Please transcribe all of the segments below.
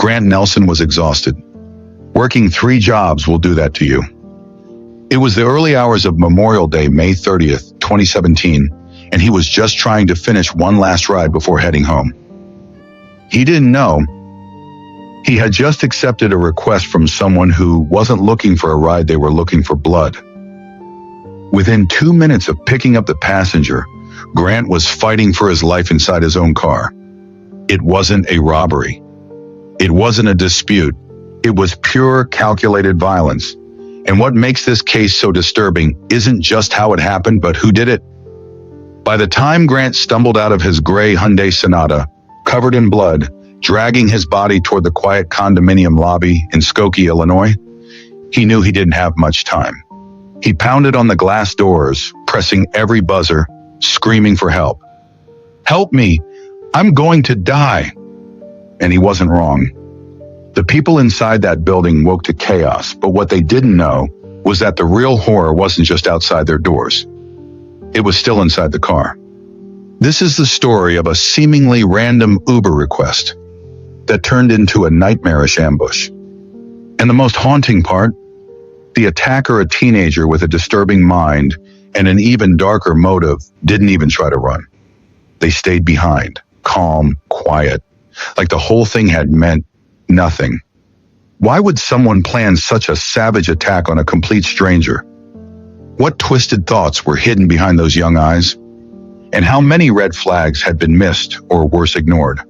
Grant Nelson was exhausted. Working 3 jobs will do that to you. It was the early hours of Memorial Day, May 30th, 2017, and he was just trying to finish one last ride before heading home. He didn't know. He had just accepted a request from someone who wasn't looking for a ride, they were looking for blood. Within 2 minutes of picking up the passenger, Grant was fighting for his life inside his own car. It wasn't a robbery. It wasn't a dispute. It was pure, calculated violence. And what makes this case so disturbing isn't just how it happened, but who did it. By the time Grant stumbled out of his gray Hyundai Sonata, covered in blood, dragging his body toward the quiet condominium lobby in Skokie, Illinois, he knew he didn't have much time. He pounded on the glass doors, pressing every buzzer, screaming for help. "Help me! I'm going to die!" And he wasn't wrong. The people inside that building woke to chaos, but what they didn't know was that the real horror wasn't just outside their doors. It was still inside the car. This is the story of a seemingly random Uber request that turned into a nightmarish ambush. And the most haunting part, the attacker, a teenager with a disturbing mind and an even darker motive, didn't even try to run. They stayed behind, calm, quiet, like the whole thing had meant nothing. Why would someone plan such a savage attack on a complete stranger? What twisted thoughts were hidden behind those young eyes? And how many red flags had been missed or worse, ignored?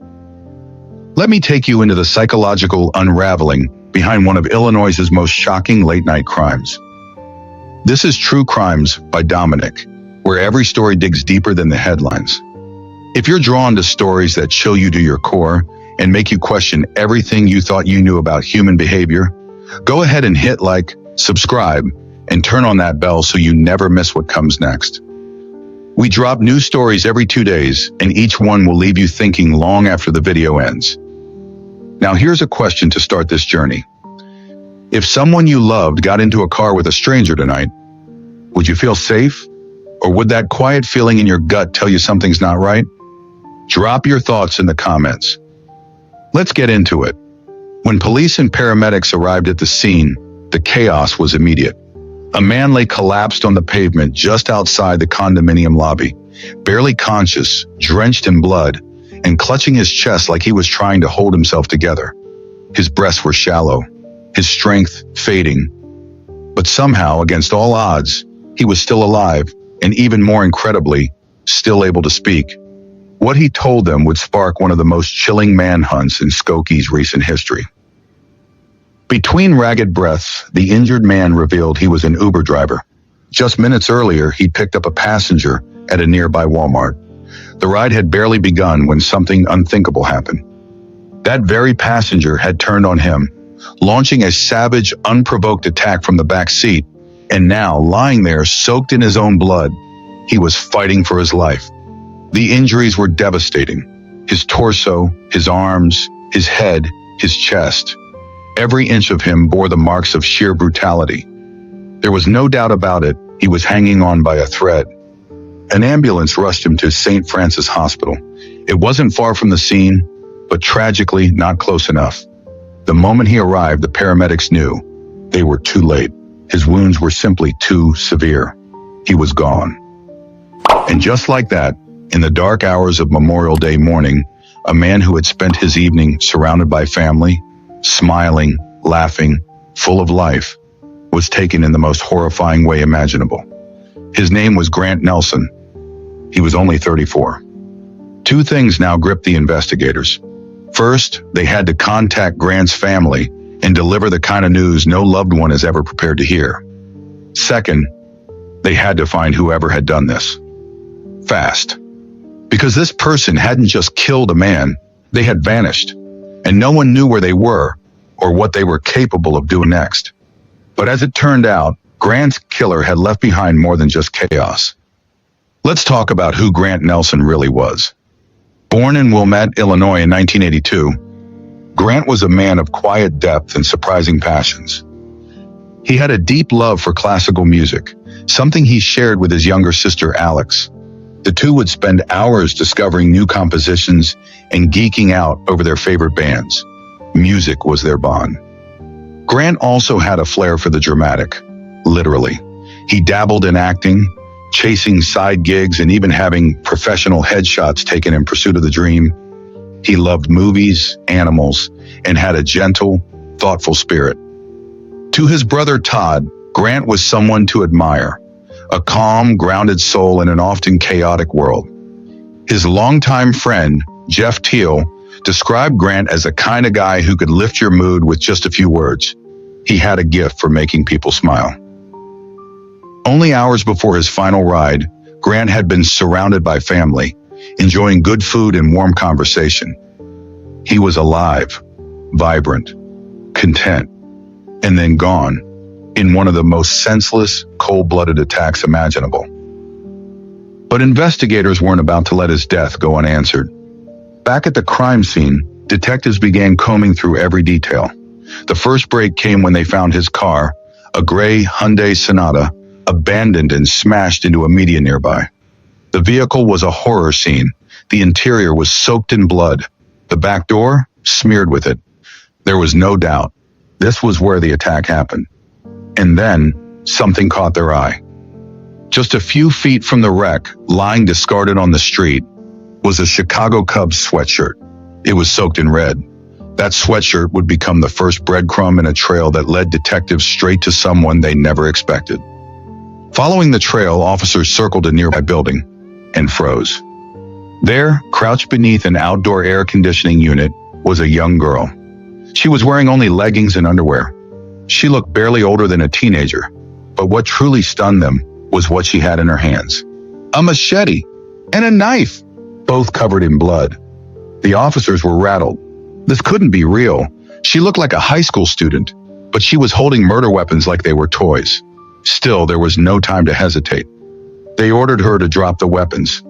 Let me take you into the psychological unraveling behind one of Illinois' most shocking late-night crimes. This is True Crimes by Dominic, where every story digs deeper than the headlines. If you're drawn to stories that chill you to your core and make you question everything you thought you knew about human behavior, go ahead and hit like, subscribe, and turn on that bell so you never miss what comes next. We drop new stories every 2 days, and each one will leave you thinking long after the video ends. Now here's a question to start this journey. If someone you loved got into a car with a stranger tonight, would you feel safe? Or would that quiet feeling in your gut tell you something's not right? Drop your thoughts in the comments. Let's get into it. When police and paramedics arrived at the scene, the chaos was immediate. A man lay collapsed on the pavement just outside the condominium lobby, barely conscious, drenched in blood, and clutching his chest like he was trying to hold himself together. His breaths were shallow, his strength fading. But somehow, against all odds, he was still alive, and even more incredibly, still able to speak. What he told them would spark one of the most chilling manhunts in Skokie's recent history. Between ragged breaths, the injured man revealed he was an Uber driver. Just minutes earlier, he'd picked up a passenger at a nearby Walmart. The ride had barely begun when something unthinkable happened. That very passenger had turned on him, launching a savage, unprovoked attack from the back seat, and now, lying there soaked in his own blood, he was fighting for his life. The injuries were devastating. His torso, his arms, his head, his chest. Every inch of him bore the marks of sheer brutality. There was no doubt about it, he was hanging on by a thread. An ambulance rushed him to St. Francis Hospital. It wasn't far from the scene, but tragically not close enough. The moment he arrived, the paramedics knew they were too late. His wounds were simply too severe. He was gone. And just like that, in the dark hours of Memorial Day morning, a man who had spent his evening surrounded by family, smiling, laughing, full of life, was taken in the most horrifying way imaginable. His name was Grant Nelson. He was only 34. 2 things now gripped the investigators. First, they had to contact Grant's family and deliver the kind of news no loved one is ever prepared to hear. Second, they had to find whoever had done this. Fast. Because this person hadn't just killed a man, they had vanished, and no one knew where they were or what they were capable of doing next. But as it turned out, Grant's killer had left behind more than just chaos. Let's talk about who Grant Nelson really was. Born in Wilmette, Illinois in 1982, Grant was a man of quiet depth and surprising passions. He had a deep love for classical music, something he shared with his younger sister, Alex. The two would spend hours discovering new compositions and geeking out over their favorite bands. Music was their bond. Grant also had a flair for the dramatic, literally. He dabbled in acting, chasing side gigs, and even having professional headshots taken in pursuit of the dream. He loved movies, animals, and had a gentle, thoughtful spirit. To his brother Todd, Grant was someone to admire, a calm, grounded soul in an often chaotic world. His longtime friend, Jeff Teal, described Grant as the kind of guy who could lift your mood with just a few words. He had a gift for making people smile. Only hours before his final ride, Grant had been surrounded by family, enjoying good food and warm conversation. He was alive, vibrant, content, and then gone in one of the most senseless, cold-blooded attacks imaginable. But investigators weren't about to let his death go unanswered. Back at the crime scene, detectives began combing through every detail. The first break came when they found his car, a gray Hyundai Sonata, abandoned and smashed into a median nearby. The vehicle was a horror scene. The interior was soaked in blood. The back door, smeared with it. There was no doubt. This was where the attack happened. And then, something caught their eye. Just a few feet from the wreck, lying discarded on the street, was a Chicago Cubs sweatshirt. It was soaked in red. That sweatshirt would become the first breadcrumb in a trail that led detectives straight to someone they never expected. Following the trail, officers circled a nearby building and froze. There, crouched beneath an outdoor air conditioning unit, was a young girl. She was wearing only leggings and underwear. She looked barely older than a teenager, but what truly stunned them was what she had in her hands. A machete and a knife, both covered in blood. The officers were rattled. This couldn't be real. She looked like a high school student, but she was holding murder weapons like they were toys. Still, there was no time to hesitate. They ordered her to drop the weapons.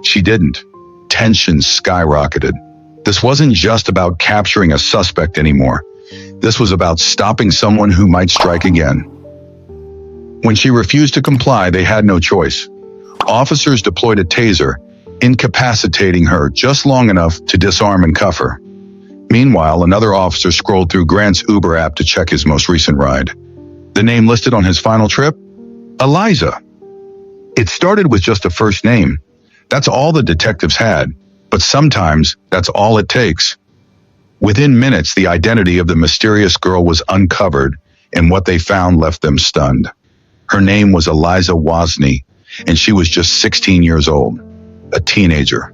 She didn't. Tension skyrocketed. This wasn't just about capturing a suspect anymore. This was about stopping someone who might strike again. When she refused to comply, they had no choice. Officers deployed a taser, incapacitating her just long enough to disarm and cuff her. Meanwhile, another officer scrolled through Grant's Uber app to check his most recent ride. The name listed on his final trip? Eliza. It started with just a first name. That's all the detectives had, but sometimes that's all it takes. Within minutes, the identity of the mysterious girl was uncovered, and what they found left them stunned. Her name was Eliza Wasni, and she was just 16 years old. A teenager.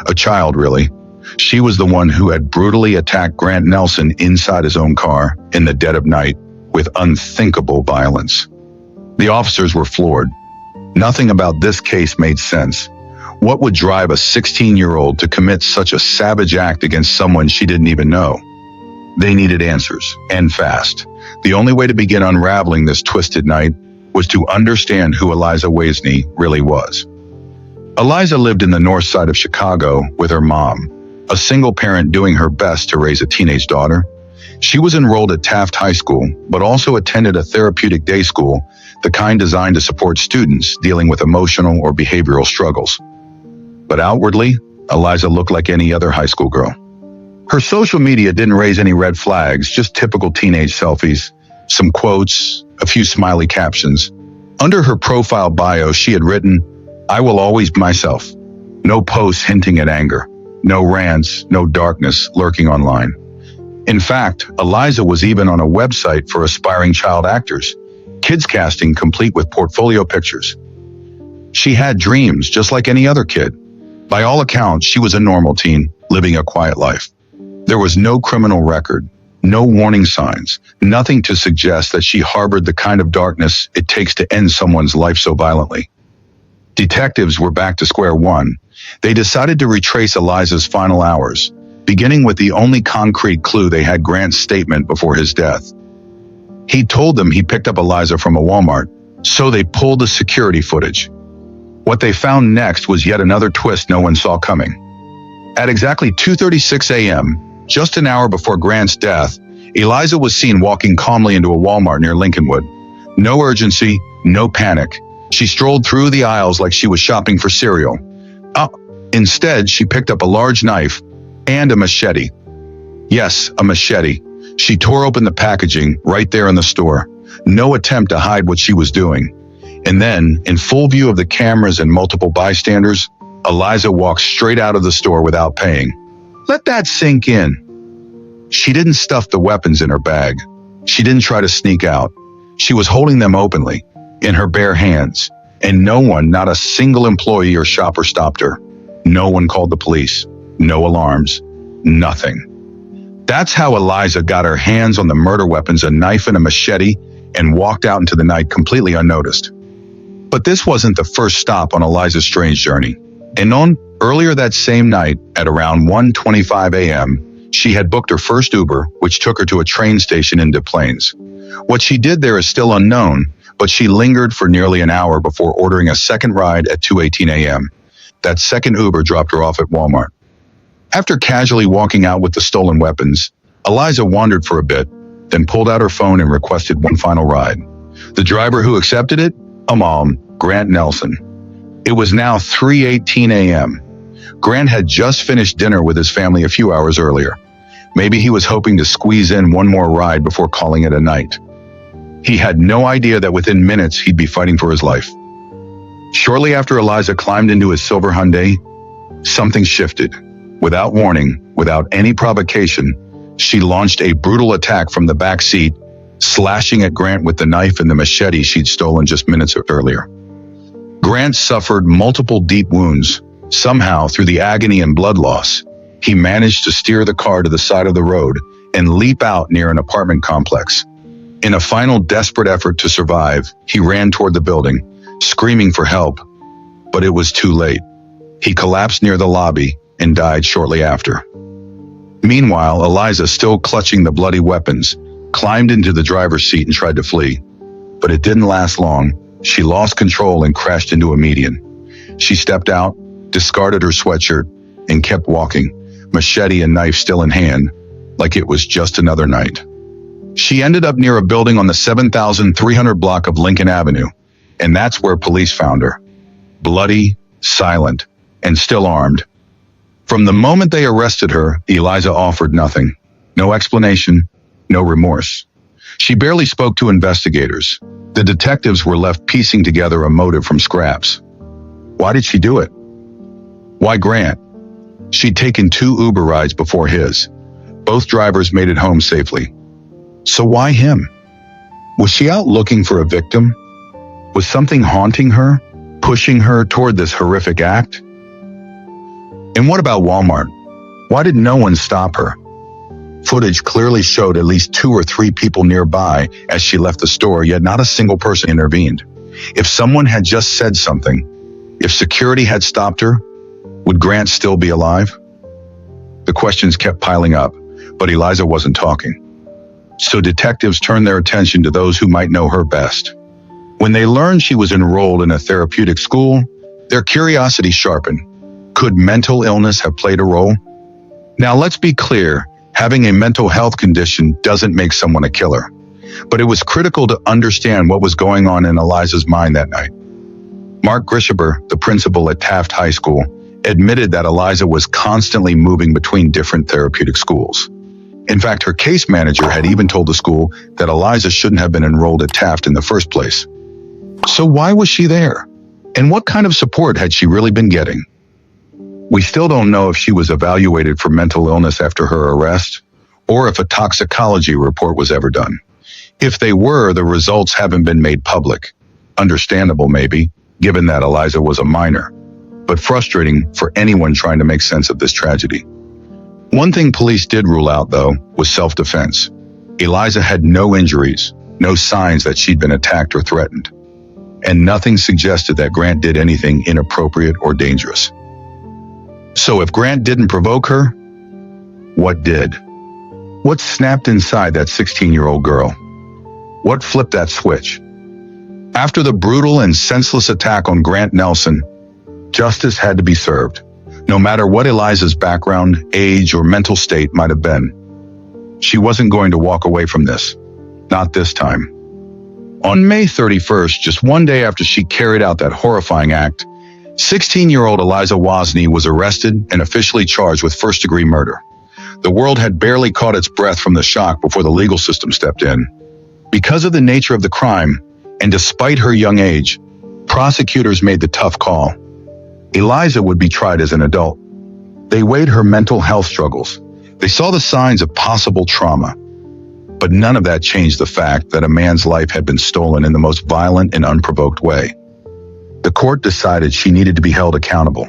A child, really. She was the one who had brutally attacked Grant Nelson inside his own car in the dead of night with unthinkable violence. The officers were floored. Nothing about this case made sense. What would drive a 16-year-old to commit such a savage act against someone she didn't even know? They needed answers, and fast. The only way to begin unraveling this twisted night was to understand who Eliza Wasni really was. Eliza lived in the north side of Chicago with her mom, a single parent doing her best to raise a teenage daughter. She was enrolled at Taft High School, but also attended a therapeutic day school, the kind designed to support students dealing with emotional or behavioral struggles. But outwardly, Eliza looked like any other high school girl. Her social media didn't raise any red flags, just typical teenage selfies, some quotes, a few smiley captions. Under her profile bio, she had written, "I will always be myself." No posts hinting at anger, no rants, no darkness lurking online. In fact, Eliza was even on a website for aspiring child actors, kids casting complete with portfolio pictures. She had dreams just like any other kid. By all accounts, she was a normal teen, living a quiet life. There was no criminal record, no warning signs, nothing to suggest that she harbored the kind of darkness it takes to end someone's life so violently. Detectives were back to square one. They decided to retrace Eliza's final hours, beginning with the only concrete clue they had: Grant's statement before his death. He told them he picked up Eliza from a Walmart, so they pulled the security footage. What they found next was yet another twist no one saw coming. At exactly 2:36 a.m., just an hour before Grant's death, Eliza was seen walking calmly into a Walmart near Lincolnwood. No urgency, no panic. She strolled through the aisles like she was shopping for cereal. Instead, she picked up a large knife and a machete. Yes, a machete. She tore open the packaging right there in the store. No attempt to hide what she was doing. And then, in full view of the cameras and multiple bystanders, Eliza walked straight out of the store without paying. Let that sink in. She didn't stuff the weapons in her bag. She didn't try to sneak out. She was holding them openly, in her bare hands. And no one, not a single employee or shopper stopped her. No one called the police. No alarms. Nothing. That's how Eliza got her hands on the murder weapons, a knife and a machete, and walked out into the night completely unnoticed. But this wasn't the first stop on Eliza's strange journey. Earlier that same night, at around 1:25 a.m., she had booked her first Uber, which took her to a train station in Des Plaines. What she did there is still unknown, but she lingered for nearly an hour before ordering a second ride at 2:18 a.m. That second Uber dropped her off at Walmart. After casually walking out with the stolen weapons, Eliza wandered for a bit, then pulled out her phone and requested one final ride. The driver who accepted it? A mom, Grant Nelson. It was now 3:18 a.m. Grant had just finished dinner with his family a few hours earlier. Maybe he was hoping to squeeze in one more ride before calling it a night. He had no idea that within minutes he'd be fighting for his life. Shortly after Eliza climbed into his silver Hyundai, something shifted. Without warning, without any provocation, she launched a brutal attack from the back seat, slashing at Grant with the knife and the machete she'd stolen just minutes earlier. Grant suffered multiple deep wounds. Somehow, through the agony and blood loss, he managed to steer the car to the side of the road and leap out near an apartment complex. In a final desperate effort to survive, he ran toward the building, screaming for help, but it was too late. He collapsed near the lobby and died shortly after. Meanwhile, Eliza, still clutching the bloody weapons, climbed into the driver's seat and tried to flee. But it didn't last long. She lost control and crashed into a median. She stepped out, discarded her sweatshirt, and kept walking, machete and knife still in hand, like it was just another night. She ended up near a building on the 7,300 block of Lincoln Avenue, and that's where police found her. Bloody, silent, and still armed. From the moment they arrested her, Eliza offered nothing. No explanation, no remorse. She barely spoke to investigators. The detectives were left piecing together a motive from scraps. Why did she do it? Why Grant? She'd taken 2 Uber rides before his. Both drivers made it home safely. So why him? Was she out looking for a victim? Was something haunting her, pushing her toward this horrific act? And what about Walmart? Why did no one stop her? Footage clearly showed at least 2 or 3 people nearby as she left the store, yet not a single person intervened. If someone had just said something, if security had stopped her, would Grant still be alive? The questions kept piling up, but Eliza wasn't talking. So detectives turned their attention to those who might know her best. When they learned she was enrolled in a therapeutic school, their curiosity sharpened. Could mental illness have played a role? Now let's be clear, having a mental health condition doesn't make someone a killer. But it was critical to understand what was going on in Eliza's mind that night. Mark Grishaber, the principal at Taft High School, admitted that Eliza was constantly moving between different therapeutic schools. In fact, her case manager had even told the school that Eliza shouldn't have been enrolled at Taft in the first place. So why was she there? And what kind of support had she really been getting? We still don't know if she was evaluated for mental illness after her arrest, or if a toxicology report was ever done. If they were, the results haven't been made public. Understandable, maybe, given that Eliza was a minor, but frustrating for anyone trying to make sense of this tragedy. One thing police did rule out, though, was self-defense. Eliza had no injuries, no signs that she'd been attacked or threatened, and nothing suggested that Grant did anything inappropriate or dangerous. So if Grant didn't provoke her, what did? What snapped inside that 16-year-old girl? What flipped that switch? After the brutal and senseless attack on Grant Nelson, justice had to be served, no matter what Eliza's background, age, or mental state might have been. She wasn't going to walk away from this. Not this time. On May 31st, just one day after she carried out that horrifying act, 16-year-old Eliza Wasni was arrested and officially charged with first-degree murder. The world had barely caught its breath from the shock before the legal system stepped in. Because of the nature of the crime, and despite her young age, prosecutors made the tough call. Eliza would be tried as an adult. They weighed her mental health struggles. They saw the signs of possible trauma. But none of that changed the fact that a man's life had been stolen in the most violent and unprovoked way. The court decided she needed to be held accountable,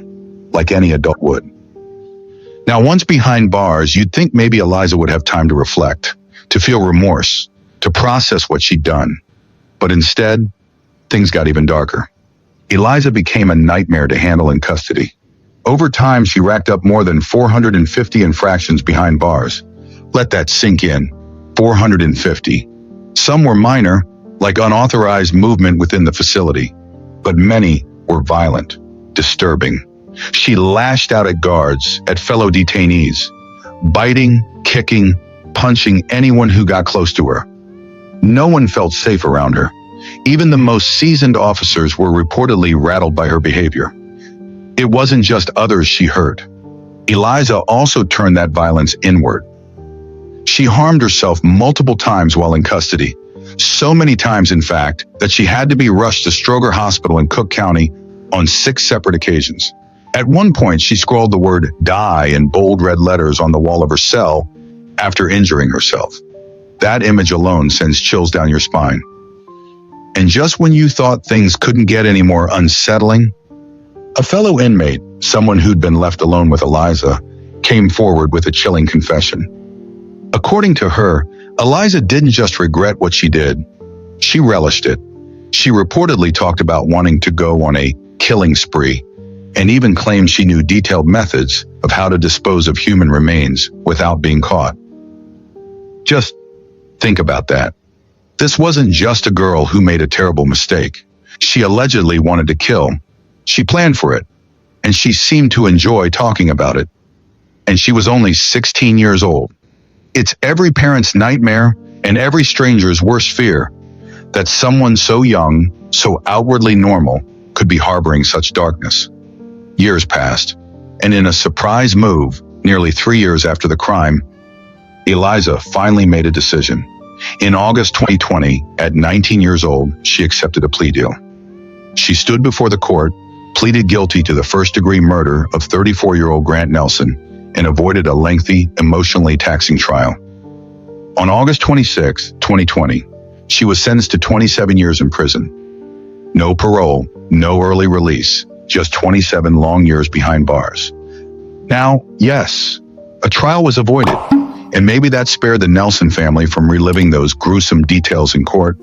like any adult would. Now, once behind bars, you'd think maybe Eliza would have time to reflect, to feel remorse, to process what she'd done. But instead, things got even darker. Eliza became a nightmare to handle in custody. Over time, she racked up more than 450 infractions behind bars. Let that sink in. 450. Some were minor, like unauthorized movement within the facility, but many were violent, disturbing. She lashed out at guards, at fellow detainees, biting, kicking, punching anyone who got close to her. No one felt safe around her. Even the most seasoned officers were reportedly rattled by her behavior. It wasn't just others she hurt. Eliza also turned that violence inward. She harmed herself multiple times while in custody. So many times, in fact, that she had to be rushed to Stroger Hospital in Cook County on 6 separate occasions. At one point, she scrawled the word "die" in bold red letters on the wall of her cell after injuring herself. That image alone sends chills down your spine. And just when you thought things couldn't get any more unsettling, a fellow inmate, someone who'd been left alone with Eliza, came forward with a chilling confession. According to her, Eliza didn't just regret what she did, she relished it. She reportedly talked about wanting to go on a killing spree, and even claimed she knew detailed methods of how to dispose of human remains without being caught. Just think about that. This wasn't just a girl who made a terrible mistake. She allegedly wanted to kill. She planned for it, and she seemed to enjoy talking about it. And she was only 16 years old. It's every parent's nightmare and every stranger's worst fear that someone so young, so outwardly normal, could be harboring such darkness. Years passed, and in a surprise move, nearly 3 years after the crime, Eliza finally made a decision. In August 2020, at 19 years old, she accepted a plea deal. She stood before the court, pleaded guilty to the first-degree murder of 34-year-old Grant Nelson, and avoided a lengthy, emotionally taxing trial. On August 26, 2020, she was sentenced to 27 years in prison. No parole, no early release, just 27 long years behind bars. Now, yes, a trial was avoided, and maybe that spared the Nelson family from reliving those gruesome details in court,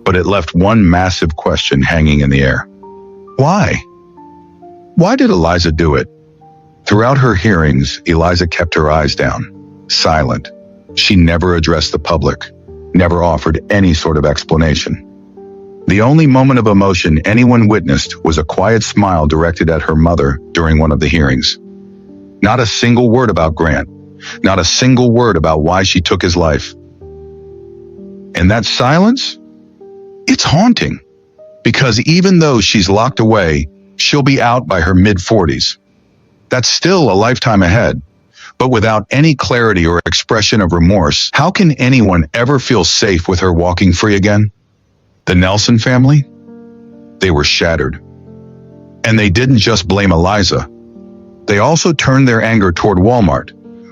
but it left one massive question hanging in the air. Why? Why did Eliza do it? Throughout her hearings, Eliza kept her eyes down, silent. She never addressed the public, never offered any sort of explanation. The only moment of emotion anyone witnessed was a quiet smile directed at her mother during one of the hearings. Not a single word about Grant, not a single word about why she took his life. And that silence? It's haunting, because even though she's locked away, she'll be out by her mid-40s. That's still a lifetime ahead. But without any clarity or expression of remorse, how can anyone ever feel safe with her walking free again? The Nelson family? They were shattered. And they didn't just blame Eliza. They also turned their anger toward Walmart,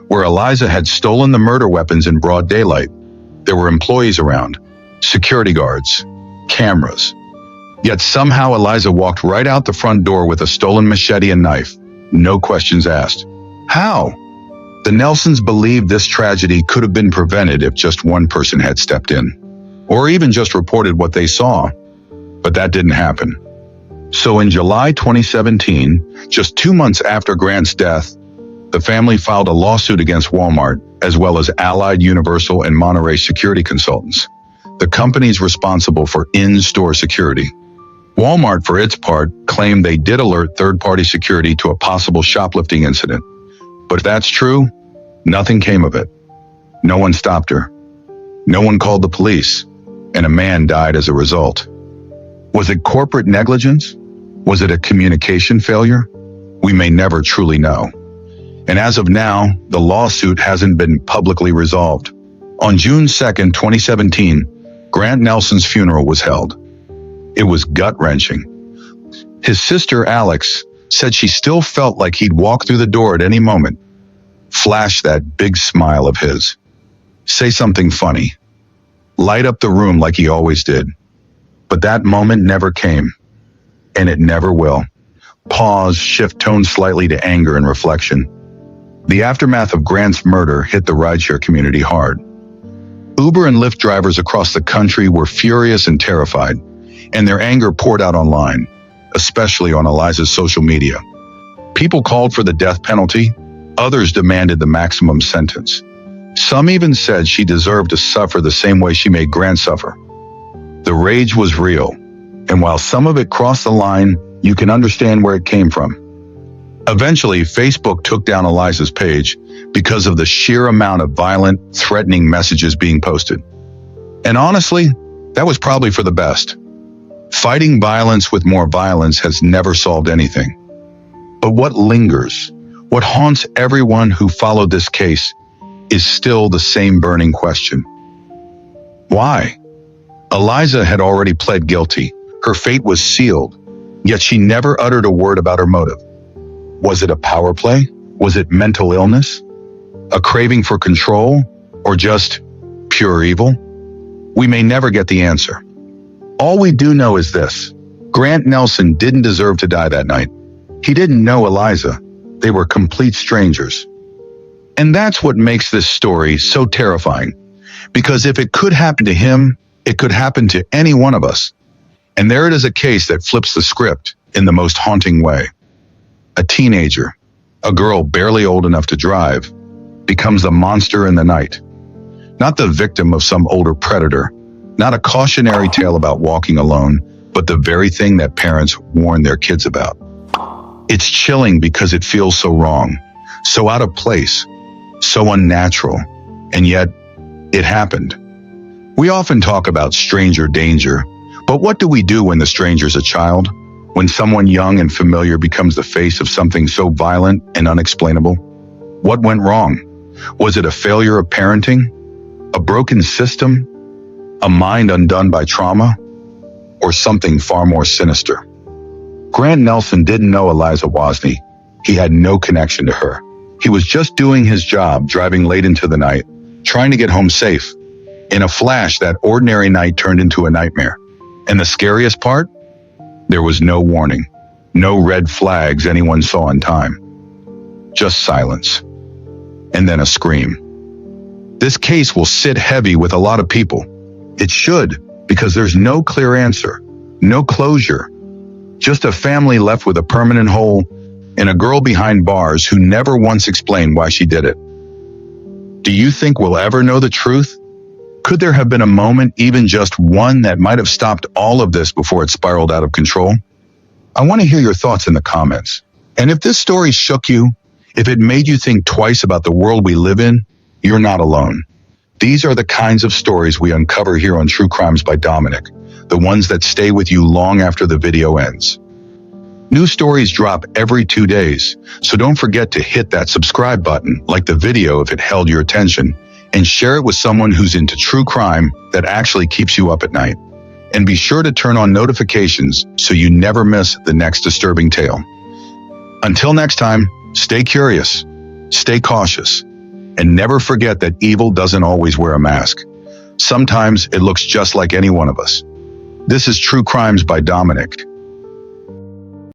where Eliza had stolen the murder weapons in broad daylight. There were employees around, security guards, cameras. Yet somehow Eliza walked right out the front door with a stolen machete and knife. No questions asked. How? The Nelsons believed this tragedy could have been prevented if just one person had stepped in, or even just reported what they saw. But that didn't happen. So in July 2017, just 2 months after Grant's death, the family filed a lawsuit against Walmart, as well as Allied Universal and Monterey Security Consultants, the companies responsible for in-store security. Walmart, for its part, claimed they did alert third-party security to a possible shoplifting incident. But if that's true, nothing came of it. No one stopped her. No one called the police, and a man died as a result. Was it corporate negligence? Was it a communication failure? We may never truly know. And as of now, the lawsuit hasn't been publicly resolved. On June 2nd, 2017, Grant Nelson's funeral was held. It was gut-wrenching. His sister, Alex, said she still felt like he'd walk through the door at any moment. Flash that big smile of his. Say something funny. Light up the room like he always did. But that moment never came. And it never will. Pause, shift tone slightly to anger and reflection. The aftermath of Grant's murder hit the rideshare community hard. Uber and Lyft drivers across the country were furious and terrified, and their anger poured out online, especially on Eliza's social media. People called for the death penalty. Others demanded the maximum sentence. Some even said she deserved to suffer the same way she made Grant suffer. The rage was real, and while some of it crossed the line, you can understand where it came from. Eventually, Facebook took down Eliza's page because of the sheer amount of violent, threatening messages being posted. And honestly, that was probably for the best. Fighting violence with more violence has never solved anything. But what lingers, what haunts everyone who followed this case, is still the same burning question. Why? Eliza had already pled guilty. Her fate was sealed, yet she never uttered a word about her motive. Was it a power play? Was it mental illness? A craving for control? Or just pure evil? We may never get the answer. All we do know is this. Grant Nelson didn't deserve to die that night. He didn't know Eliza. They were complete strangers. And that's what makes this story so terrifying. Because if it could happen to him, it could happen to any one of us. And there it is, a case that flips the script in the most haunting way. A teenager, a girl barely old enough to drive, becomes a monster in the night. Not the victim of some older predator, not a cautionary tale about walking alone, but the very thing that parents warn their kids about. It's chilling because it feels so wrong, so out of place, so unnatural, and yet it happened. We often talk about stranger danger, but what do we do when the stranger's a child? When someone young and familiar becomes the face of something so violent and unexplainable? What went wrong? Was it a failure of parenting? A broken system? A mind undone by trauma? Or something far more sinister? Grant Nelson didn't know Eliza Wasni. He had no connection to her. He was just doing his job, driving late into the night, trying to get home safe. In a flash, that ordinary night turned into a nightmare. And the scariest part? There was no warning, no red flags anyone saw in time. Just silence. And then a scream. This case will sit heavy with a lot of people. It should, because there's no clear answer, no closure. Just a family left with a permanent hole and a girl behind bars who never once explained why she did it. Do you think we'll ever know the truth? Could there have been a moment, even just one, that might have stopped all of this before it spiraled out of control? I want to hear your thoughts in the comments. And if this story shook you, if it made you think twice about the world we live in, you're not alone. These are the kinds of stories we uncover here on True Crimes by Dominic, the ones that stay with you long after the video ends. New stories drop every 2 days, so don't forget to hit that subscribe button, like the video if it held your attention, and share it with someone who's into true crime that actually keeps you up at night. And be sure to turn on notifications so you never miss the next disturbing tale. Until next time, stay curious, stay cautious, and never forget that evil doesn't always wear a mask. Sometimes it looks just like any one of us. This is True Crimes by Dominic.